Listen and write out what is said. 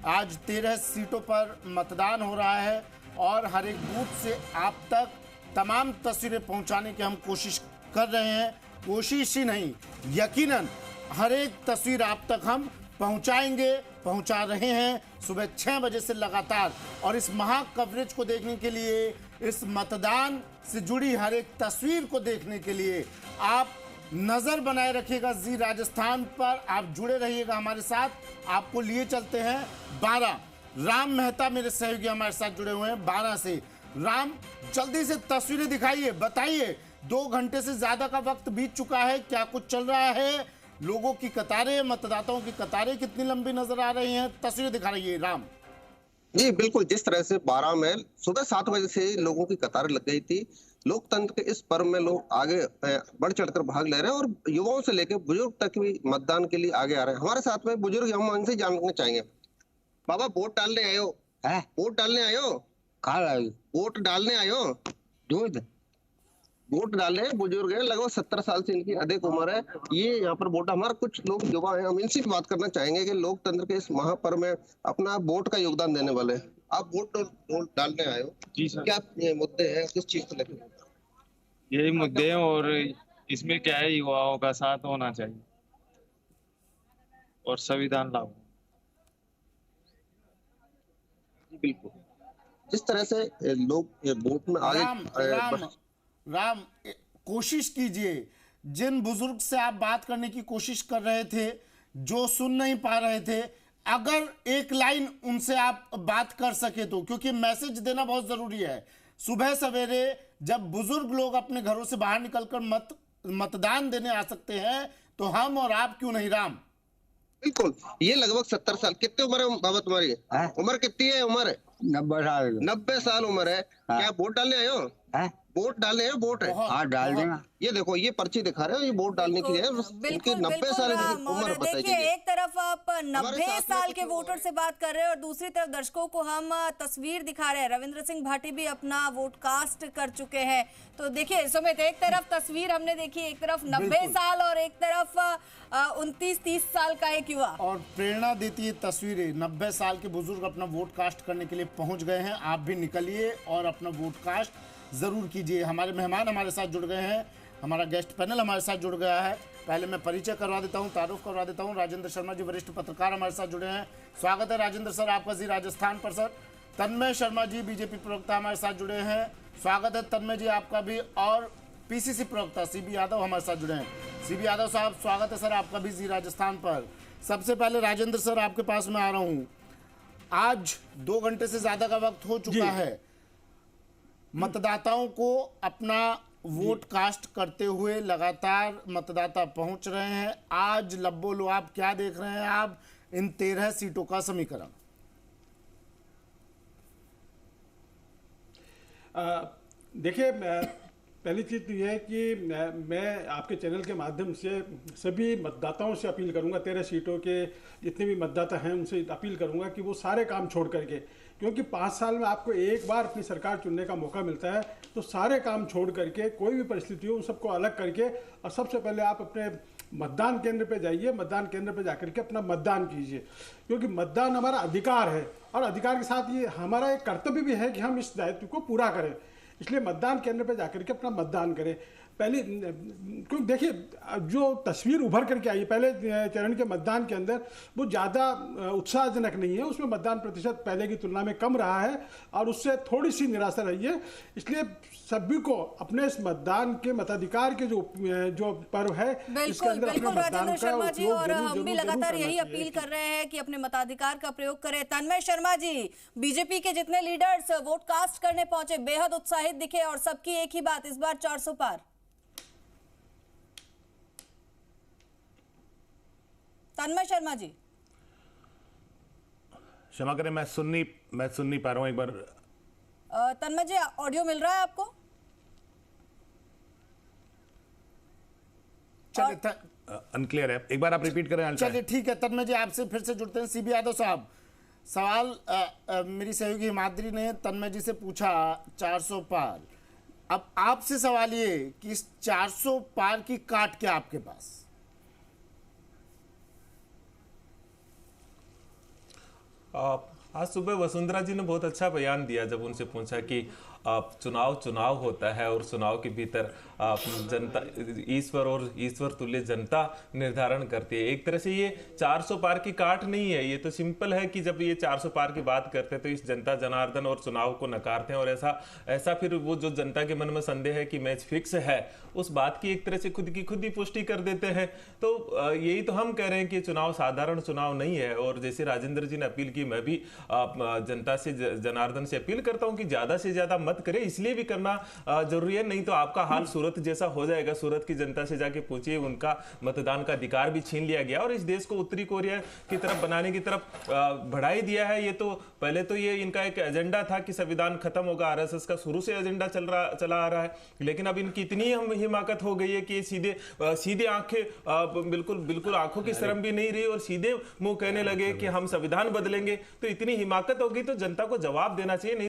आज 13 सीटों पर मतदान हो रहा है और हर एक बूथ से आप तक तमाम तस्वीरें पहुंचाने की हम कोशिश कर रहे हैं। कोशिश ही नहीं, यकीनन हर एक तस्वीर आप तक हम पहुंचाएंगे, पहुंचा रहे हैं सुबह 6 बजे से लगातार। और इस महा कवरेज को देखने के लिए, इस मतदान से जुड़ी हर एक तस्वीर को देखने के लिए आप नजर बनाए रखिएगा जी राजस्थान पर। आप जुड़े रहिएगा हमारे साथ। आपको लिए चलते हैं 12। राम मेहता मेरे सहयोगी हमारे साथ जुड़े हुए हैं 12 से। राम, जल्दी से तस्वीरें दिखाइए, बताइए 2 घंटे से ज्यादा का वक्त बीत चुका है, क्या कुछ चल रहा है? लोगों की कतारें, मतदाताओं की कतारें कितनी लंबी नजर आ रही हैं? तस्वीरें दिखा रही है राम। जी बिल्कुल, जिस तरह से 12 में सुबह 7 बजे से लोगों की कतार लग गई थी। लोकतंत्र के इस पर्व में लोग आगे बढ़ चढ़कर भाग ले रहे हैं और युवाओं से लेकर बुजुर्ग तक भी मतदान के लिए आगे आ रहे हैं। हमारे साथ में बुजुर्ग, हम उनसे जानना चाहेंगे। बाबा, वोट डालने आयो? वोट डालने आयो? कहाँ वोट डालने आयो? दूध वोट डाले, बुजुर्ग है, लगभग 70 साल से इनकी अधिक उम्र है। ये यहाँ पर वोट, हमारे कुछ लोग युवा हैं, हम इनसे बात करना चाहेंगे कि लोकतंत्र के इस महापर्व में अपना वोट का योगदान देने वाले। आप वोट डालने आए हो? जी सर। क्या मुद्दे हैं, किस चीज को लेकर? यही मुद्दे हैं और इसमें क्या है, युवाओं का साथ होना चाहिए और संविधान लागू। बिल्कुल, जिस तरह से लोग वोट में आगे राम, कोशिश कीजिए, जिन बुजुर्ग से आप बात करने की कोशिश कर रहे थे, जो सुन नहीं पा रहे थे, अगर एक लाइन उनसे आप बात कर सके तो, क्योंकि मैसेज देना बहुत जरूरी है। सुबह सवेरे जब बुजुर्ग लोग अपने घरों से बाहर निकलकर मतदान देने आ सकते हैं, तो हम और आप क्यों नहीं राम? बिल्कुल, ये लगभग 70 साल। कितनी उम्र है बाबा तुम्हारी? उम्र कितनी है? उम्र 90 साल। 90 साल उम्र है। क्या वोट डालने आए हो? वोट डालने हैं? वोट है? हाँ, डाल देना। ये देखो, ये पर्ची दिखा रहे हो, ये वोट डालने की है। इनकी 90 साल की उम्र बताइए। देखिए, एक तरफ आप 90 साल के वोटर से बात कर रहे हैं और दूसरी तरफ दर्शकों को हम तस्वीर दिखा रहे हैं। रविंद्र सिंह भाटी भी अपना वोट कास्ट कर चुके हैं। तो देखिए सुमित, एक तरफ तस्वीर हमने देखी, एक तरफ 90 साल और एक तरफ 29-30 साल का एक युवा। और प्रेरणा देती है तस्वीरें। 90 साल के बुजुर्ग अपना वोट कास्ट करने के लिए पहुंच गए हैं। आप भी निकलिए और अपना वोट कास्ट जरूर कीजिए। हमारे मेहमान हमारे साथ जुड़ गए हैं, हमारा गेस्ट पैनल हमारे साथ जुड़ गया है। पहले मैं परिचय करवा देता हूं, तारुफ करवा देता हूं। राजेंद्र शर्मा जी, वरिष्ठ पत्रकार, हमारे साथ जुड़े हैं। स्वागत है राजेंद्र सर आपका जी राजस्थान पर। सर तन्मय शर्मा जी, बीजेपी प्रवक्ता, हमारे साथ जुड़े हैं। स्वागत है तन्मय जी आपका भी। और पीसीसी प्रवक्ता सीबी यादव हमारे साथ जुड़े हैं। सीबी यादव साहब, स्वागत है सर आपका भी जी राजस्थान पर। सबसे पहले राजेंद्र सर आपके पास में आ रहा हूँ। आज 2 घंटे से ज्यादा का वक्त हो चुका है। मतदाताओं को अपना वोट कास्ट करते हुए लगातार मतदाता पहुंच रहे हैं। आज लब्बो लो, आप क्या देख रहे हैं आप इन 13 सीटों का समीकरण? देखिए, पहली चीज़ तो यह है कि मैं आपके चैनल के माध्यम से सभी मतदाताओं से अपील करूंगा, 13 सीटों के जितने भी मतदाता हैं उनसे अपील करूंगा कि वो सारे काम छोड़ करके, क्योंकि 5 साल में आपको एक बार अपनी सरकार चुनने का मौका मिलता है, तो सारे काम छोड़ करके, कोई भी परिस्थिति हो उन सबको अलग करके, और सबसे पहले आप अपने मतदान केंद्र पे जाइए। मतदान केंद्र पे जाकर के अपना मतदान कीजिए, क्योंकि मतदान हमारा अधिकार है और अधिकार के साथ ये हमारा एक कर्तव्य भी है कि हम इस दायित्व को पूरा करें। इसलिए मतदान केंद्र पे जाकर के अपना मतदान करें। पहले, क्योंकि देखिए जो तस्वीर उभर करके आई है पहले चरण के मतदान के अंदर, वो ज़्यादा उत्साहजनक नहीं है। उसमें मतदान प्रतिशत पहले की तुलना में कम रहा है और उससे थोड़ी सी निराशा रही है। इसलिए सभी को अपने इस मतदान के मताधिकार के जो पर्व है, इसके अंदर अपने मतदान का उपयोग और हम भी लगातार यही अपील कर रहे हैं कि अपने मताधिकार का प्रयोग करें। तन्मय शर्मा जी, बीजेपी के जितने लीडर्स वोट कास्ट करने पहुंचे बेहद उत्साहित दिखे और सबकी एक ही बात, इस बार 400 पार। तन्मय शर्मा जी, क्षमा करें, मैं सुन नहीं पा रहा हूं। एक बार तन्मय जी, ऑडियो मिल रहा है आपको? चलिए, अनक्लियर है, एक बार आप रिपीट करें। चलिए ठीक है तन्मय जी, आपसे फिर से जुड़ते हैं। सीबी यादव साहब, सवाल मेरी सहयोगी हिमाद्री ने तन्मय जी से पूछा 400 पार। अब आपसे सवाल ये कि इस 400 पार की काट क्या आपके पास? आज सुबह वसुंधरा जी ने बहुत अच्छा बयान दिया जब उनसे पूछा कि चुनाव होता है और चुनाव के भीतर जनता ईश्वर और ईश्वर तुल्य जनता निर्धारण करती है। एक तरह से ये 400 पार की काट नहीं है, ये तो सिंपल है कि जब ये 400 पार की बात करते हैं तो इस जनता जनार्दन और चुनाव को नकारते हैं और ऐसा फिर वो जो जनता के मन में संदेह है कि मैच फिक्स है उस बात की एक तरह से खुद ही पुष्टि कर देते हैं। तो यही तो हम कह रहे हैं कि चुनाव साधारण चुनाव नहीं है। और जैसे राजेंद्र जी ने अपील की, मैं भी जनता से जनार्दन से अपील करता हूं कि ज्यादा से ज्यादा मत करें, इसलिए भी करना जरूरी है, नहीं तो आपका हाल सूरत जैसा हो जाएगा। सूरत की जनता से जाके पूछिए, उनका मतदान का अधिकार भी छीन लिया गया और इस देश को उत्तरी कोरिया की तरफ बनाने की तरफ बढ़ा ही दिया है। ये तो पहले तो ये इनका एक एजेंडा था कि संविधान खत्म होगा, आरएसएस का शुरू से एजेंडा चला आ रहा है, लेकिन अब इनकी इतनी हिमाकत हो गई है कि सीधे आंखें बिल्कुल आंखों की शर्म भी नहीं रही और सीधे मुंह कहने लगे कि हम संविधान बदलेंगे। तो इतनी हिमाकत होगी तो जनता को जवाब देना चाहिए। नहीं